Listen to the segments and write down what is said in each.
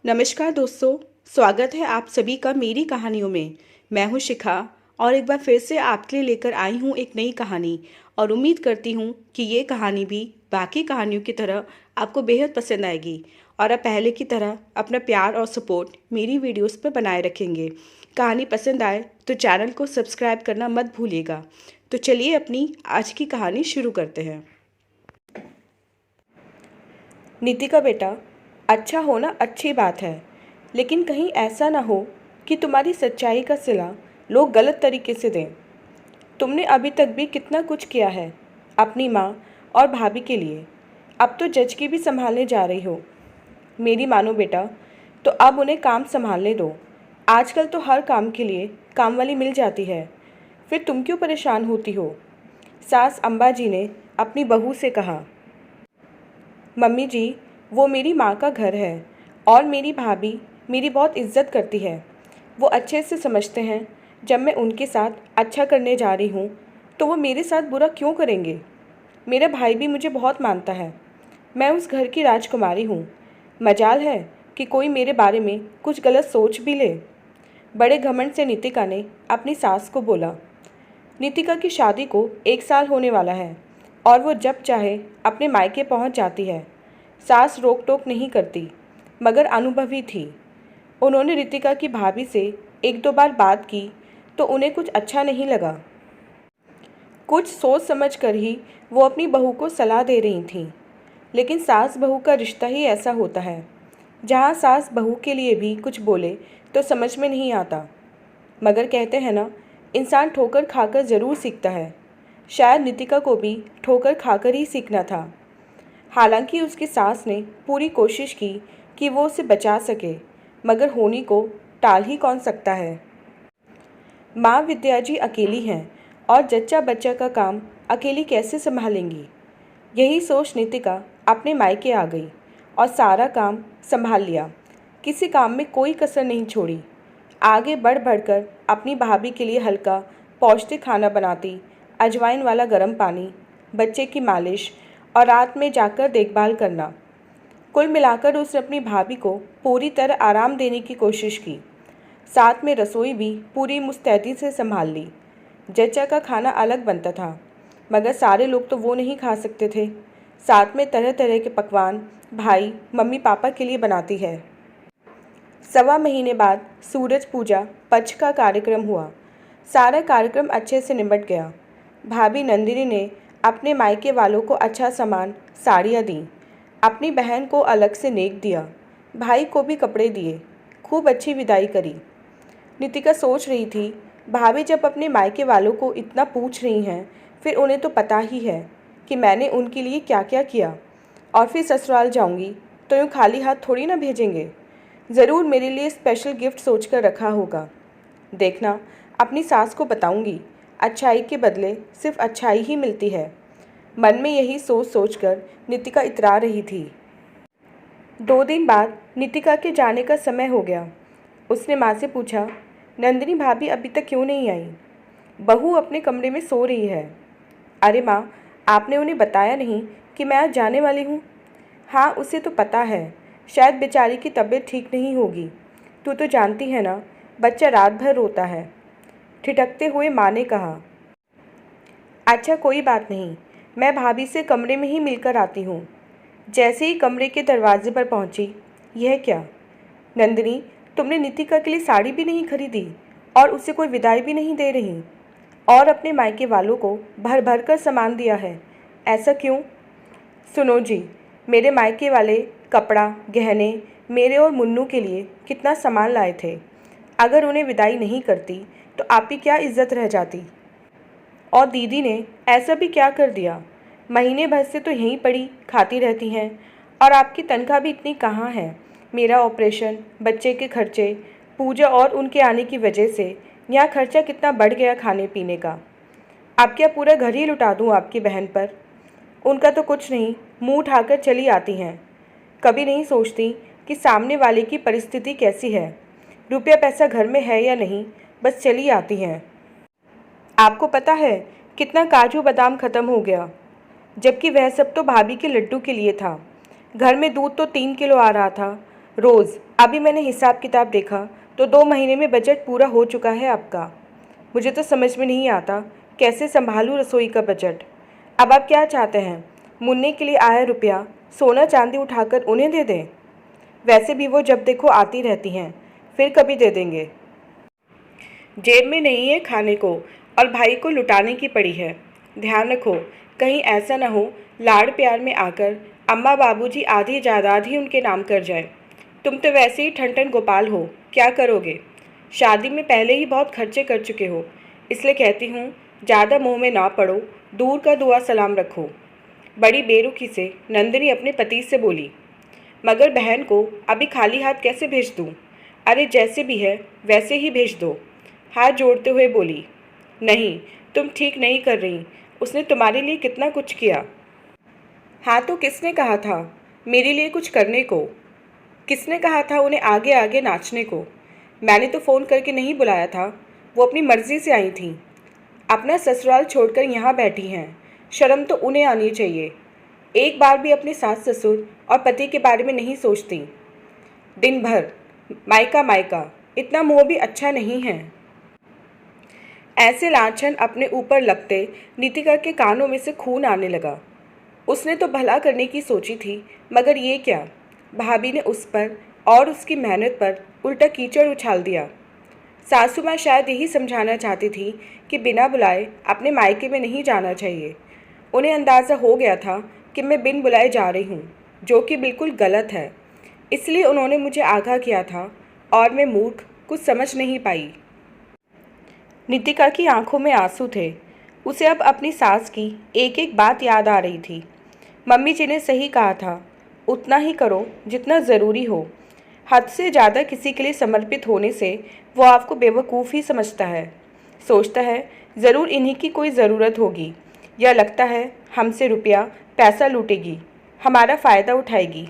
नमस्कार दोस्तों। स्वागत है आप सभी का मेरी कहानियों में। मैं हूं शिखा और एक बार फिर से आपके लिए लेकर आई हूं एक नई कहानी और उम्मीद करती हूं कि ये कहानी भी बाकी कहानियों की तरह आपको बेहद पसंद आएगी और आप पहले की तरह अपना प्यार और सपोर्ट मेरी वीडियोस पर बनाए रखेंगे। कहानी पसंद आए तो चैनल को सब्सक्राइब करना मत भूलिएगा। तो चलिए अपनी आज की कहानी शुरू करते हैं। नीतिका बेटा, अच्छा होना अच्छी बात है, लेकिन कहीं ऐसा ना हो कि तुम्हारी सच्चाई का सिला लोग गलत तरीके से दें। तुमने अभी तक भी कितना कुछ किया है अपनी माँ और भाभी के लिए। अब तो जज की भी संभालने जा रही हो। मेरी मानो बेटा, तो अब उन्हें काम संभालने दो। आजकल तो हर काम के लिए काम वाली मिल जाती है, फिर तुम क्यों परेशान होती हो? सास अम्बा जी ने अपनी बहू से कहा। मम्मी जी, वो मेरी माँ का घर है और मेरी भाभी मेरी बहुत इज्जत करती है। वो अच्छे से समझते हैं जब मैं उनके साथ अच्छा करने जा रही हूँ तो वो मेरे साथ बुरा क्यों करेंगे। मेरा भाई भी मुझे बहुत मानता है। मैं उस घर की राजकुमारी हूँ। मजाल है कि कोई मेरे बारे में कुछ गलत सोच भी ले। बड़े घमंड से नितिका ने अपनी सास को बोला। नितिका की शादी को 1 साल होने वाला है और वो जब चाहे अपने मायके पहुंच जाती है। सास रोक टोक नहीं करती, मगर अनुभवी थी। उन्होंने रितिका की भाभी से 1-2 बार बात की तो उन्हें कुछ अच्छा नहीं लगा। कुछ सोच समझ कर ही वो अपनी बहू को सलाह दे रही थीं। लेकिन सास बहू का रिश्ता ही ऐसा होता है, जहाँ सास बहू के लिए भी कुछ बोले तो समझ में नहीं आता। मगर कहते हैं ना, इंसान ठोकर खाकर ज़रूर सीखता है। शायद नितिका को भी ठोकर खाकर ही सीखना था। हालांकि उसकी सास ने पूरी कोशिश की कि वो उसे बचा सके, मगर होनी को टाल ही कौन सकता है। माँ विद्या जी अकेली हैं और जच्चा बच्चा का काम अकेली कैसे संभालेंगी। यही सोच नितिका अपने मायके आ गई और सारा काम संभाल लिया। किसी काम में कोई कसर नहीं छोड़ी। आगे बढ़ बढ़कर अपनी भाभी के लिए हल्का पौष्टिक खाना बनाती, अजवाइन वाला गर्म पानी, बच्चे की मालिश और रात में जाकर देखभाल करना। कुल मिलाकर उसने अपनी भाभी को पूरी तरह आराम देने की कोशिश की। साथ में रसोई भी पूरी मुस्तैदी से संभाल ली। जच्चा का खाना अलग बनता था, मगर सारे लोग तो वो नहीं खा सकते थे। साथ में तरह तरह के पकवान भाई मम्मी पापा के लिए बनाती है। 1.25 महीने बाद सूरज पूजा पक्ष का कार्यक्रम हुआ। सारा कार्यक्रम अच्छे से निपट गया। भाभी नंदिनी ने अपने मायके वालों को अच्छा सामान, साड़ियाँ दी। अपनी बहन को अलग से नेक दिया। भाई को भी कपड़े दिए। खूब अच्छी विदाई करी। नितिका सोच रही थी, भाभी जब अपने मायके वालों को इतना पूछ रही हैं, फिर उन्हें तो पता ही है कि मैंने उनके लिए क्या क्या किया। और फिर ससुराल जाऊंगी तो यूँ खाली हाथ थोड़ी ना भेजेंगे। ज़रूर मेरे लिए स्पेशल गिफ्ट सोच कर रखा होगा। देखना, अपनी सास को बताऊंगी, अच्छाई के बदले सिर्फ अच्छाई ही मिलती है। मन में यही सोच सोचकर नितिका इतरा रही थी। 2 दिन बाद नितिका के जाने का समय हो गया। उसने माँ से पूछा, नंदिनी भाभी अभी तक क्यों नहीं आई? बहू अपने कमरे में सो रही है। अरे माँ, आपने उन्हें बताया नहीं कि मैं आज जाने वाली हूँ? हाँ, उसे तो पता है। शायद बेचारी की तबीयत ठीक नहीं होगी। तू तो जानती है ना, बच्चा रात भर रोता है। ठिठकते हुए माँ ने कहा। अच्छा, कोई बात नहीं, मैं भाभी से कमरे में ही मिलकर आती हूँ। जैसे ही कमरे के दरवाजे पर पहुँची, यह क्या नंदिनी, तुमने नितिका के लिए साड़ी भी नहीं खरीदी और उसे कोई विदाई भी नहीं दे रही, और अपने मायके वालों को भर भर कर सामान दिया है। ऐसा क्यों? सुनो जी, मेरे मायके वाले कपड़ा गहने मेरे और मुन्नू के लिए कितना सामान लाए थे। अगर उन्हें विदाई नहीं करती तो आपकी क्या इज्जत रह जाती। और दीदी ने ऐसा भी क्या कर दिया? महीने भर से तो यहीं पड़ी खाती रहती हैं, और आपकी तनख्वाह भी इतनी कहाँ है। मेरा ऑपरेशन, बच्चे के खर्चे, पूजा और उनके आने की वजह से यहाँ खर्चा कितना बढ़ गया खाने पीने का। अब क्या पूरा घर ही लुटा दूँ आपकी बहन पर? उनका तो कुछ नहीं, मुंह उठाकर चली आती हैं। कभी नहीं सोचती कि सामने वाले की परिस्थिति कैसी है। रुपया पैसा घर में है या नहीं, बस चली आती हैं। आपको पता है कितना काजू बादाम ख़त्म हो गया, जबकि वह सब तो भाभी के लड्डू के लिए था। घर में दूध तो 3 किलो आ रहा था। रोज़ अभी मैंने हिसाब किताब देखा तो 2 महीने में बजट पूरा हो चुका है आपका। मुझे तो समझ में नहीं आता कैसे संभालूं रसोई का बजट। अब आप क्या चाहते हैं, मुन्ने के लिए आया रुपया सोना चांदी उठाकर उन्हें दे दें? वैसे भी वो जब देखो आती रहती हैं, फिर कभी दे देंगे। जेब में नहीं है खाने को और भाई को लुटाने की पड़ी है। ध्यान रखो, कहीं ऐसा न हो लाड़ प्यार में आकर अम्मा बाबूजी आधी जायदाद ही उनके नाम कर जाए। तुम तो वैसे ही ठन ठन गोपाल हो, क्या करोगे? शादी में पहले ही बहुत खर्चे कर चुके हो, इसलिए कहती हूँ ज़्यादा मुँह में ना पड़ो, दूर का दुआ सलाम रखो। बड़ी बेरुखी से नंदिनी अपने पति से बोली। मगर बहन को अभी खाली हाथ कैसे भेज दूँ? अरे जैसे भी है वैसे ही भेज दो, हाथ जोड़ते हुए बोली। नहीं, तुम ठीक नहीं कर रही, उसने तुम्हारे लिए कितना कुछ किया। हाँ तो किसने कहा था मेरे लिए कुछ करने को? किसने कहा था उन्हें आगे आगे नाचने को? मैंने तो फ़ोन करके नहीं बुलाया था, वो अपनी मर्ज़ी से आई थीं। अपना ससुराल छोड़कर यहाँ बैठी हैं, शर्म तो उन्हें आनी चाहिए। एक बार भी अपने सास ससुर और पति के बारे में नहीं सोचती। दिन भर मायका मायका, इतना मोह भी अच्छा नहीं है। ऐसे लांछन अपने ऊपर लगते नीतिका के कानों में से खून आने लगा। उसने तो भला करने की सोची थी, मगर ये क्या, भाभी ने उस पर और उसकी मेहनत पर उल्टा कीचड़ उछाल दिया। सासू माँ शायद यही समझाना चाहती थी कि बिना बुलाए अपने मायके में नहीं जाना चाहिए। उन्हें अंदाज़ा हो गया था कि मैं बिन बुलाए जा रही हूँ, जो कि बिल्कुल गलत है। इसलिए उन्होंने मुझे आगाह किया था और मैं मूर्ख कुछ समझ नहीं पाई। नितिका की आंखों में आंसू थे। उसे अब अपनी सास की एक एक बात याद आ रही थी। मम्मी जी ने सही कहा था, उतना ही करो जितना ज़रूरी हो। हद से ज़्यादा किसी के लिए समर्पित होने से वो आपको बेवकूफ़ ही समझता है। सोचता है ज़रूर इन्हीं की कोई ज़रूरत होगी, या लगता है हमसे रुपया पैसा लूटेगी, हमारा फ़ायदा उठाएगी।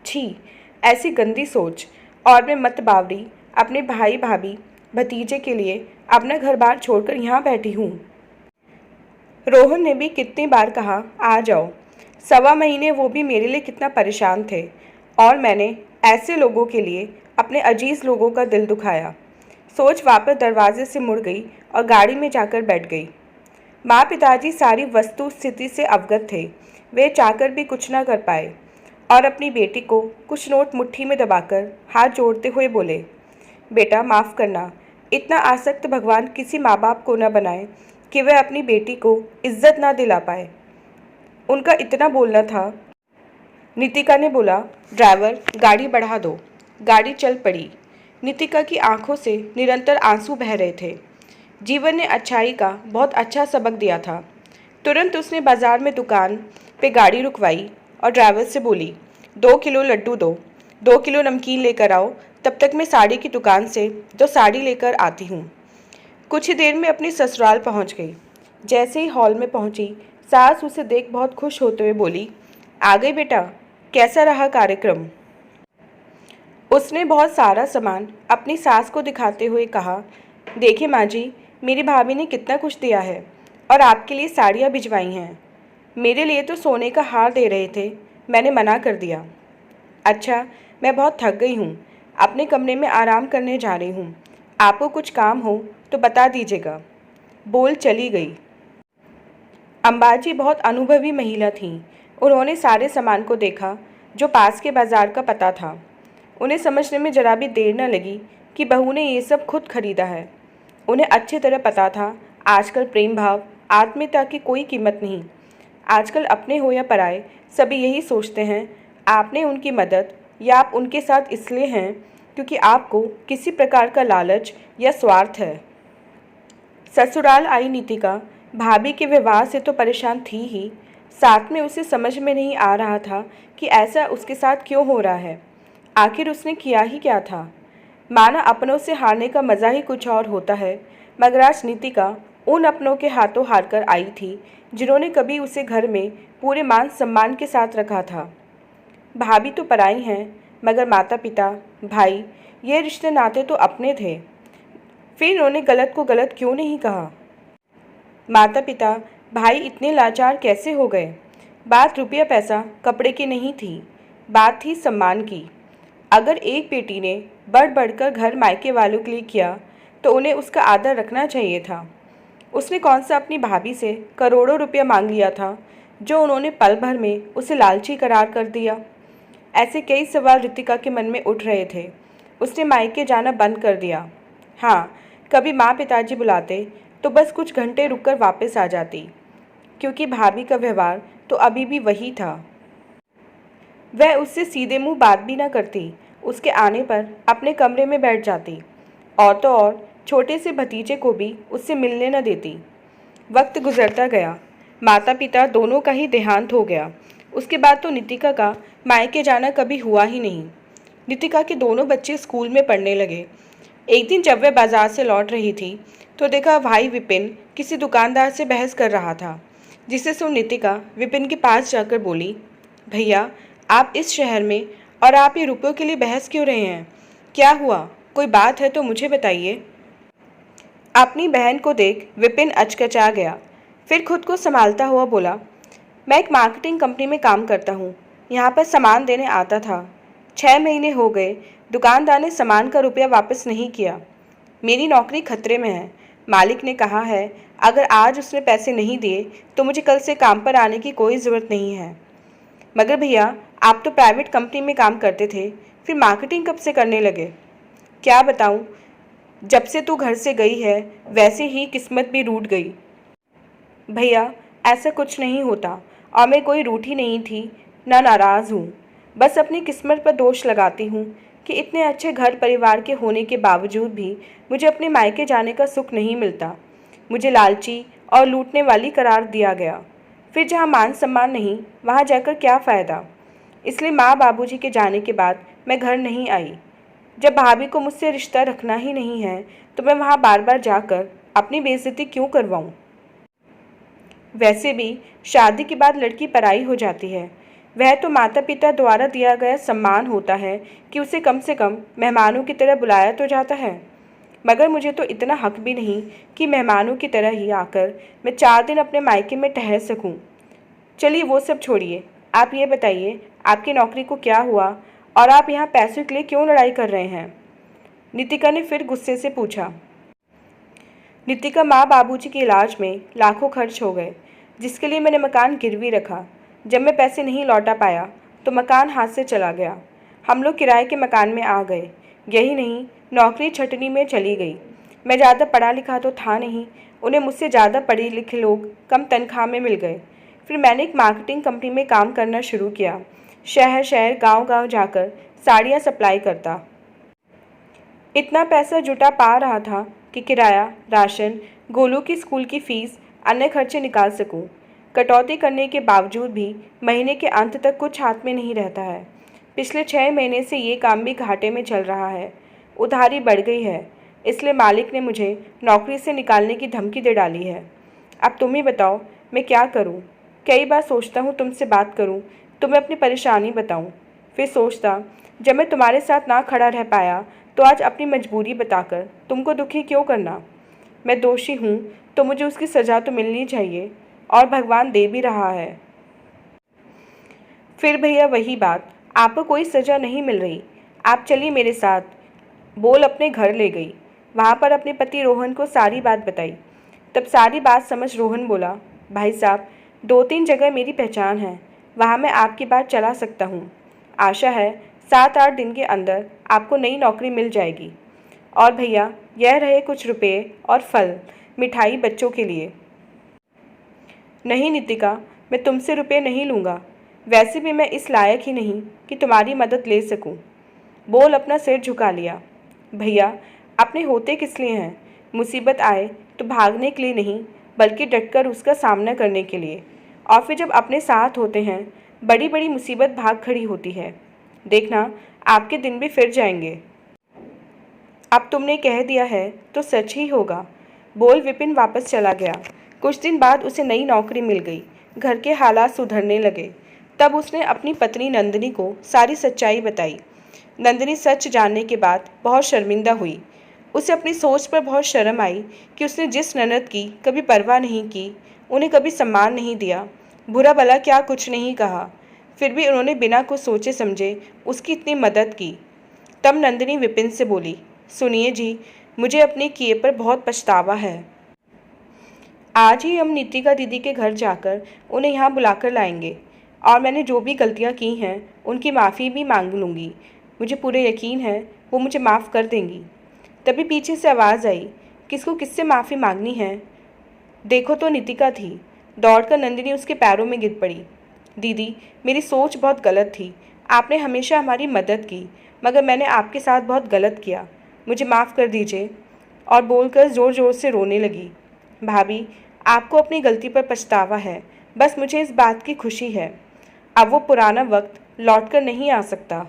छी, ऐसी गंदी सोच। और मैं मत बावरी अपने भाई भाभी भतीजे के लिए अपना घर बार छोड़कर यहाँ बैठी हूँ। रोहन ने भी कितनी बार कहा आ जाओ। 1.25 महीने वो भी मेरे लिए कितना परेशान थे, और मैंने ऐसे लोगों के लिए अपने अजीज़ लोगों का दिल दुखाया। सोच वापस दरवाजे से मुड़ गई और गाड़ी में जाकर बैठ गई। माँ पिताजी सारी वस्तु स्थिति से अवगत थे। वे चाहकर भी कुछ न कर पाए और अपनी बेटी को कुछ नोट मुट्ठी में दबाकर हाथ जोड़ते हुए बोले, बेटा माफ़ करना, इतना आसक्त भगवान किसी माँ बाप को न बनाए कि वह अपनी बेटी को इज्जत ना दिला पाए। उनका इतना बोलना था। नितिका ने बोला, ड्राइवर गाड़ी बढ़ा दो। गाड़ी चल पड़ी। नितिका की आंखों से निरंतर आंसू बह रहे थे। जीवन ने अच्छाई का बहुत अच्छा सबक दिया था। तुरंत उसने बाजार में दुकान पे गाड़ी रुकवाई और ड्राइवर से बोली, 2 किलो लड्डू दो, 2 किलो नमकीन लेकर आओ, तब तक मैं साड़ी की दुकान से 2 साड़ी लेकर आती हूँ। कुछ ही देर में अपनी ससुराल पहुँच गई। जैसे ही हॉल में पहुँची, सास उसे देख बहुत खुश होते हुए बोली, आ गई बेटा, कैसा रहा कार्यक्रम? उसने बहुत सारा सामान अपनी सास को दिखाते हुए कहा, देखिए माँ जी, मेरी भाभी ने कितना कुछ दिया है और आपके लिए साड़ियाँ भिजवाई हैं। मेरे लिए तो सोने का हार दे रहे थे, मैंने मना कर दिया। अच्छा, मैं बहुत थक गई हूँ, अपने कमरे में आराम करने जा रही हूँ। आपको कुछ काम हो तो बता दीजिएगा। बोल चली गई। अंबाजी बहुत अनुभवी महिला थीं। उन्होंने सारे सामान को देखा जो पास के बाजार का पता था। उन्हें समझने में जरा भी देर न लगी कि बहू ने ये सब खुद खरीदा है। उन्हें अच्छी तरह पता था आजकल प्रेम भाव, आत्मीयता की कोई कीमत नहीं। आजकल अपने हो या पराए, सभी यही सोचते हैं आपने उनकी मदद या आप उनके साथ इसलिए हैं क्योंकि आपको किसी प्रकार का लालच या स्वार्थ है। ससुराल आई नितिका भाभी के विवाह से तो परेशान थी ही, साथ में उसे समझ में नहीं आ रहा था कि ऐसा उसके साथ क्यों हो रहा है। आखिर उसने किया ही क्या था? माना अपनों से हारने का मज़ा ही कुछ और होता है, मगर आज नितिका उन अपनों के हाथों हारकर आई थी जिन्होंने कभी उसे घर में पूरे मान सम्मान के साथ रखा था। भाभी तो पराई हैं, मगर माता पिता, भाई, ये रिश्ते नाते तो अपने थे। फिर इन्होंने गलत को गलत क्यों नहीं कहा? माता पिता, भाई इतने लाचार कैसे हो गए? बात रुपया पैसा कपड़े की नहीं थी, बात थी सम्मान की। अगर एक बेटी ने बढ़ बढ़कर घर मायके वालों के लिए किया तो उन्हें उसका आदर रखना चाहिए था। उसने कौन सा अपनी भाभी से करोड़ों रुपया मांग लिया था जो उन्होंने पल भर में उसे लालची करार कर दिया। ऐसे कई सवाल रितिका के मन में उठ रहे थे। उसने मायके जाना बंद कर दिया। हाँ, कभी माँ पिताजी बुलाते तो बस कुछ घंटे रुककर वापस आ जाती, क्योंकि भाभी का व्यवहार तो अभी भी वही था। वह उससे सीधे मुंह बात भी न करती। उसके आने पर अपने कमरे में बैठ जाती और तो और छोटे से भतीजे को भी उससे मिलने न देती। वक्त गुजरता गया। माता पिता दोनों का ही देहांत हो गया। उसके बाद तो नितिका का मायके जाना कभी हुआ ही नहीं। नितिका के दोनों बच्चे स्कूल में पढ़ने लगे। एक दिन जब वह बाजार से लौट रही थी तो देखा भाई विपिन किसी दुकानदार से बहस कर रहा था, जिसे सुन नितिका विपिन के पास जाकर बोली, भैया, आप इस शहर में और आप ये रुपयों के लिए बहस क्यों रहे हैं? क्या हुआ? कोई बात है तो मुझे बताइए। अपनी बहन को देख विपिन अचकचा गया। फिर खुद को संभालता हुआ बोला, मैं एक मार्केटिंग कंपनी में काम करता हूँ। यहाँ पर सामान देने आता था। 6 महीने हो गए, दुकानदार ने सामान का रुपया वापस नहीं किया। मेरी नौकरी खतरे में है। मालिक ने कहा है अगर आज उसने पैसे नहीं दिए तो मुझे कल से काम पर आने की कोई ज़रूरत नहीं है। मगर भैया, आप तो प्राइवेट कंपनी में काम करते थे, फिर मार्केटिंग कब से करने लगे? क्या बताऊँ, जब से तू घर से गई है वैसे ही किस्मत भी रूठ गई। भैया, ऐसा कुछ नहीं होता और मैं कोई रूठी नहीं थी, ना नाराज़ हूँ। बस अपनी किस्मत पर दोष लगाती हूँ कि इतने अच्छे घर परिवार के होने के बावजूद भी मुझे अपने मायके जाने का सुख नहीं मिलता। मुझे लालची और लूटने वाली करार दिया गया। फिर जहाँ मान सम्मान नहीं, वहाँ जाकर क्या फ़ायदा? इसलिए माँ बाबूजी के जाने के बाद मैं घर नहीं आई। जब भाभी को मुझसे रिश्ता रखना ही नहीं है तो मैं वहाँ बार बार जाकर अपनी बेइज्जती क्यों करवाऊँ? वैसे भी शादी के बाद लड़की पराई हो जाती है। वह तो माता पिता द्वारा दिया गया सम्मान होता है कि उसे कम से कम मेहमानों की तरह बुलाया तो जाता है। मगर मुझे तो इतना हक भी नहीं कि मेहमानों की तरह ही आकर मैं 4 दिन अपने मायके में ठहर सकूं। चलिए वो सब छोड़िए, आप ये बताइए आपकी नौकरी को क्या हुआ और आप यहाँ पैसों के लिए क्यों लड़ाई कर रहे हैं? नितिका ने फिर गुस्से से पूछा। नितिका, माँ बाबूजी के इलाज में लाखों खर्च हो गए, जिसके लिए मैंने मकान गिरवी रखा। जब मैं पैसे नहीं लौटा पाया तो मकान हाथ से चला गया। हम लोग किराए के मकान में आ गए। यही नहीं, नौकरी छटनी में चली गई। मैं ज़्यादा पढ़ा लिखा तो था नहीं, उन्हें मुझसे ज़्यादा पढ़े लिखे लोग कम तनख्वाह में मिल गए। फिर मैंने एक मार्केटिंग कंपनी में काम करना शुरू किया। शहर शहर गांव गांव जाकर साड़ियाँ सप्लाई करता। इतना पैसा जुटा पा रहा था कि किराया, राशन, गोलू की स्कूल की फ़ीस, अन्य खर्चे निकाल सकूं। कटौती करने के बावजूद भी महीने के अंत तक कुछ हाथ में नहीं रहता है। पिछले 6 महीने से ये काम भी घाटे में चल रहा है। उधारी बढ़ गई है, इसलिए मालिक ने मुझे नौकरी से निकालने की धमकी दे डाली है। अब तुम ही बताओ मैं क्या करूं? कई बार सोचता हूं तुमसे बात करूं, तुम्हें अपनी परेशानी बताऊं। फिर सोचता जब मैं तुम्हारे साथ ना खड़ा रह पाया तो आज अपनी मजबूरी बताकर तुमको दुखी क्यों करना? मैं दोषी हूँ तो मुझे उसकी सज़ा तो मिलनी चाहिए और भगवान दे भी रहा है। फिर भैया वही बात, आपको कोई सज़ा नहीं मिल रही। आप चलिए मेरे साथ, बोल अपने घर ले गई। वहाँ पर अपने पति रोहन को सारी बात बताई। तब सारी बात समझ रोहन बोला, भाई साहब, 2-3 जगह मेरी पहचान है, वहाँ मैं आपकी बात चला सकता हूँ। आशा है 7-8 दिन के अंदर आपको नई नौकरी मिल जाएगी। और भैया, यह रहे कुछ रुपये और फल, मिठाई बच्चों के लिए। नहीं नितिका, मैं तुमसे रुपये नहीं लूँगा। वैसे भी मैं इस लायक ही नहीं कि तुम्हारी मदद ले सकूं। बोल अपना सिर झुका लिया। भैया, अपने होते किस लिए हैं? मुसीबत आए तो भागने के लिए नहीं, बल्कि डटकर उसका सामना करने के लिए। और फिर जब अपने साथ होते हैं, बड़ी बड़ी मुसीबत भाग खड़ी होती है। देखना, आपके दिन भी फिर जाएंगे। अब तुमने कह दिया है तो सच ही होगा। बोल विपिन वापस चला गया। कुछ दिन बाद उसे नई नौकरी मिल गई। घर के हालात सुधरने लगे। तब उसने अपनी पत्नी नंदिनी को सारी सच्चाई बताई। नंदिनी सच जानने के बाद बहुत शर्मिंदा हुई। उसे अपनी सोच पर बहुत शर्म आई कि उसने जिस ननद की कभी परवाह नहीं की, उन्हें कभी सम्मान नहीं दिया, बुरा भला क्या कुछ नहीं कहा, फिर भी उन्होंने बिना कुछ सोचे समझे उसकी इतनी मदद की। तब नंदिनी विपिन से बोली, सुनिए जी, मुझे अपने किए पर बहुत पछतावा है। आज ही हम नीतिका दीदी के घर जाकर उन्हें यहाँ बुलाकर लाएंगे और मैंने जो भी गलतियाँ की हैं उनकी माफ़ी भी मांग लूँगी। मुझे पूरे यकीन है वो मुझे माफ़ कर देंगी। तभी पीछे से आवाज़ आई, किसको किससे माफ़ी मांगनी है? देखो तो नीतिका थी। दौड़कर नंदिनी उसके पैरों में गिर पड़ी। दीदी, मेरी सोच बहुत गलत थी। आपने हमेशा हमारी मदद की, मगर मैंने आपके साथ बहुत गलत किया। मुझे माफ़ कर दीजिए। और बोलकर ज़ोर ज़ोर से रोने लगी। भाभी, आपको अपनी गलती पर पछतावा है, बस मुझे इस बात की खुशी है। अब वो पुराना वक्त लौट कर नहीं आ सकता,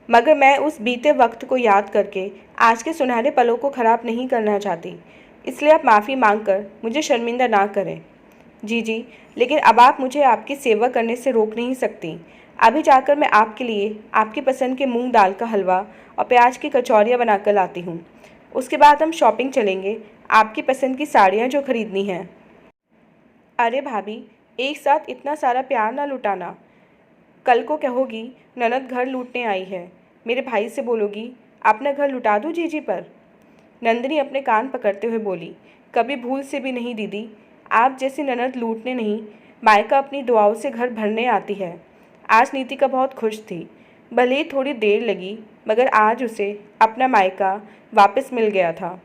मगर मैं उस बीते वक्त को याद करके आज के सुनहरे पलों को ख़राब नहीं करना चाहती। इसलिए आप माफ़ी मांगकर मुझे शर्मिंदा ना करें। जी, लेकिन अब आप मुझे आपकी सेवा करने से रोक नहीं सकती। अभी जाकर मैं आपके लिए आपकी पसंद के मूंग दाल का हलवा और प्याज की कचौरियाँ बनाकर लाती हूँ। उसके बाद हम शॉपिंग चलेंगे, आपकी पसंद की साड़ियाँ जो खरीदनी हैं। अरे भाभी, एक साथ इतना सारा प्यार ना लुटाना। कल को कहोगी ननद घर लूटने आई है, मेरे भाई से बोलोगी अपना घर लुटा दूँ जीजी पर। नंदिनी अपने कान पकड़ते हुए बोली, कभी भूल से भी नहीं दीदी, आप जैसी ननद लूटने नहीं, मायका अपनी दुआओं से घर भरने आती है। आज नीतिका बहुत खुश थी, भले ही थोड़ी देर लगी, मगर आज उसे अपना मायका वापस मिल गया था,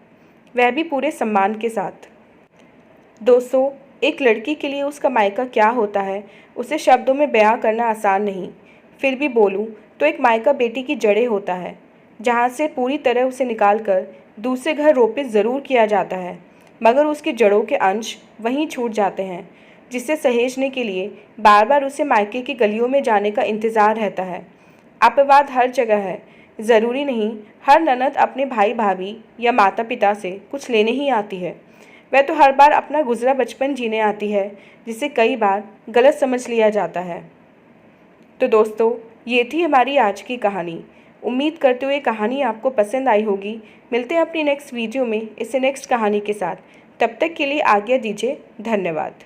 वह भी पूरे सम्मान के साथ। दोस्तों, एक लड़की के लिए उसका मायका क्या होता है उसे शब्दों में बयां करना आसान नहीं। फिर भी बोलूं तो एक मायका बेटी की जड़ें होता है, जहां से पूरी तरह उसे निकालकर दूसरे घर रोपित ज़रूर किया जाता है, मगर उसकी जड़ों के अंश वहीं छूट जाते हैं, जिसे सहेजने के लिए बार बार उसे मायके की गलियों में जाने का इंतज़ार रहता है। अपवाद हर जगह है। ज़रूरी नहीं हर ननद अपने भाई भाभी या माता पिता से कुछ लेने ही आती है। वह तो हर बार अपना गुजरा बचपन जीने आती है, जिसे कई बार गलत समझ लिया जाता है। तो दोस्तों, ये थी हमारी आज की कहानी। उम्मीद करते हुए कहानी आपको पसंद आई होगी। मिलते हैं अपनी नेक्स्ट वीडियो में इसे नेक्स्ट कहानी के साथ। तब तक के लिए आज्ञा दीजिए। धन्यवाद।